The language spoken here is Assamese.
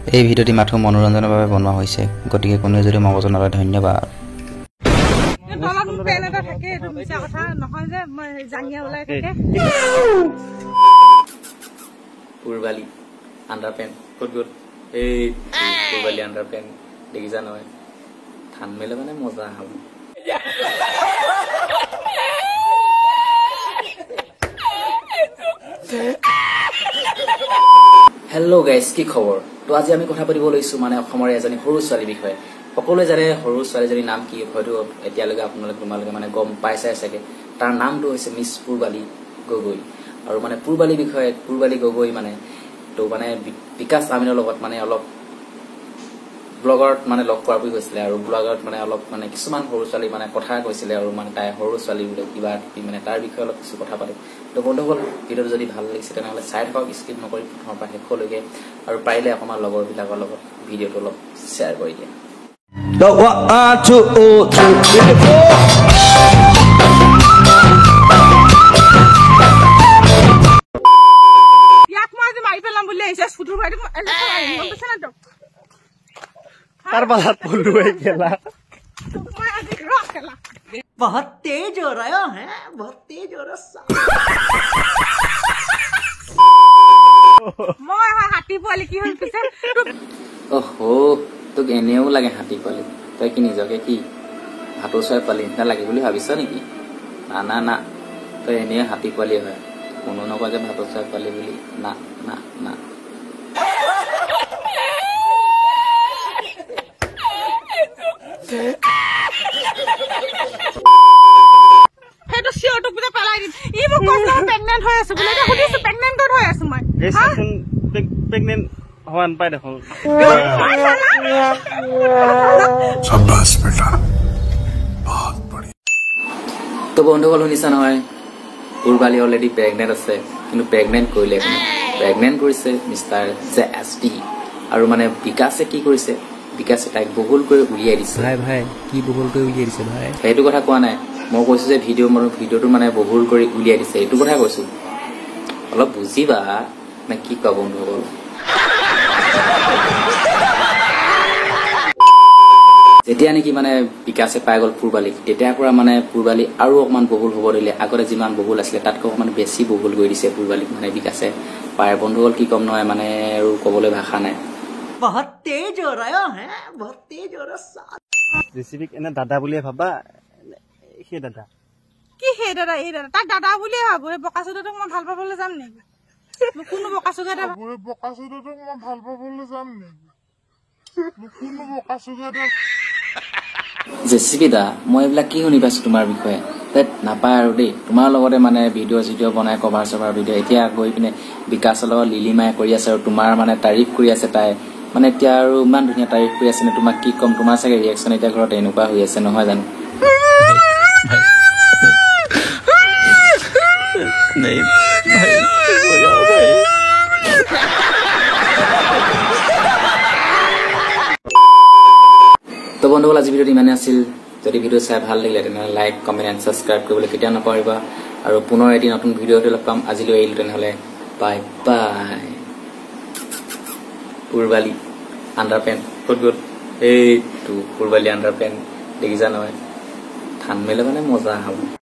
এই ভিডিঅ'টি মাথো মনোৰঞ্জনৰ বাবে বনোৱা হৈছে গতিকে কোনোৱে যদি মগজু নলয় ধন্যবাদ পেন এটা থাকে এটো মিছা কথা নহয় যে মই জানিয়া ওলাই থাকে পুৰবালি আন্ডাৰপেন গুড গুড এই পুৰবালি আন্ডাৰপেন দেখিছা নহয় ধান মেলে মানে মজা হ'ব হেল্ল' গাইজ কি খবৰ তো আজি আমি কথা পাতিব লৈছো মানে অসমৰ এজনী সৰু ছোৱালীৰ বিষয়ে সকলোৱে জানে সৰু ছোৱালীজনীৰ নাম কি হয়তো এতিয়ালৈকে তোমালোকে মানে গম পাইছাই চাগে তাৰ নামটো হৈছে মিছ পুৰবালি গগৈ আৰু মানে পুৰবালি বিষয়ে পুৰবালি গগৈ মানে তো মানে বিকাশ আমিনৰ লগত মানে অলপ ব্লগত মানে লগ পোৱাৰ বুলি কৈছিলে আৰু ব্লগত মানে অলপ মানে কিছুমান সৰু ছোৱালী মানে কথা কৈছিলে আৰু মানে তাই সৰু ছোৱালী বোলে কিবা মানে তাৰ বিষয়ে অলপ কিছু কথা পাতিম তো বন্ধুসকল ভিডিঅ'টো যদি ভাল লাগিছে তেনেহ'লে চাই থাকক স্কিপ নকৰি প্ৰথমৰ পৰা শেষলৈকে আৰু পাৰিলে অকণমান লগৰবিলাকৰ লগত ভিডিঅ'টো অলপ শ্বেয়াৰ কৰি দিয়া ইয়াক মই আজি মাৰি পেলাম বুলি আহিছে ফুটুৰ ভাইটো बात बोल रहे खेला बहुत तेज हो रहा है बहुत तेज हो रहा মই হাতী পোৱালি কি হ'ল পিছে অহো তোক এনেও লাগে হাতী পোৱালি তই কি নিজকে কি হাতী চৰাই পোৱালি নিচিনা লাগে বুলি ভাবিছ নেকি না না না তই এনেও হাতী পোৱালি হয় কোনো নকয় যে ভাতৌ চৰাই পোৱালি বুলি না না না সেইটো চিঅৰটো পিছে পেলাই দিম ই মোক কৈছে প্ৰেগনেন্ট হৈ আছো বুলি সুধিছো প্ৰেগনেন্ট ক'ত হৈ আছো মই प्रेग्नेंट होवन पाए देखो शाबाश बेटा बहुत बढ़िया তো বন্ধুসকল শুনিছা নহয় পুৰবালি অলৰেডি প্ৰেগনেন্ট আছে কিন্তু প্ৰেগনেন্ট কৰিলে প্ৰেগনেন্ট কৰিছে মিষ্টাৰ JST আৰু মানে বিকাশে কি কৰিছে বিকাশে তাইক বহুল কৰি উলিয়াই দিছে ভাই কি বহুল কৰি উলিয়াই দিছে ভাই সেইটো কথা কোৱা নাই মই কৈছো যে ভিডিঅ'টো মানে বহুল কৰি উলিয়াই দিছে এইটো কথা কৈছো অলপ বুজিবা না কি কোৱা বন্ধুসকল যেতিয়া নেকি মানে বিকাশে পাই গ'ল পুৰবালিক তেতিয়াৰ পৰা মানে পুৰবালি আৰু অকমান বহুল হ'ব দিলে আগতে যিমান বহুল আছিলে তাতকৈ অকমান বেছি বহুল কৰি দিছে পুৰবালিক মানে বিকাশে পায় বন্ধুসকল কি কম নহয় মানে আৰু ক'বলৈ ভাষা নাই बहुत तेज हो रहा है बहुत तेज हो रहा जेसीबीक एने दादा बुलिए भाबा हे दादा কি হে দাদা এই দাদা তাক দাদা বুলিয়ে ভাবো বকাচুদাটোক মই ভাল পাবলৈ যাম নেকি মোক কোনো বকাচুদা বকাচুদাটোক মই ভাল পাবলৈ যাম নেকি কোনো বকাচুদা জেচিবি দা মই এইবিলাক কি শুনি পাইছো তোমাৰ বিষয়ে নাপায় আৰু দেই তোমাৰ লগতে মানে ভিডিঅ' বনাই কভাৰ চভাৰ ভিডিঅ' এতিয়া গৈ পিনে বিকাশৰ লগত লিলিমাই কৰি আছে আৰু তোমাৰ মানে তাৰিফ কৰি আছে তাই মানে এতিয়া আৰু ইমান ধুনীয়া তাৰিফ কৰি আছে নে তোমাক কি ক'ম তোমাৰ চাগে ৰিয়েকশ্যন এতিয়া ঘৰত এনেকুৱা হৈ আছে নহয় জানো তো বন্ধুসকল আজি ভিডিঅ'টো ইমানে আছিল যদি ভিডিঅ' চাই ভাল লাগিলে তেনেহ'লে লাইক কমেণ্ট এণ্ড ছাবস্ক্ৰাইব কৰিবলৈ কেতিয়াও নাপাহৰিবা আৰু পুনৰ এটি নতুন ভিডিঅ'টো লগ পাম আজিলৈ এৰিলোঁ তেনেহ'লে বাই বাই পুৰবালি আণ্ডাৰপেন গুড গুড এইটো পুৰবালি আণ্ডাৰপেন দেখিছা নহয় ধান মেলে মানে মজা হ'ব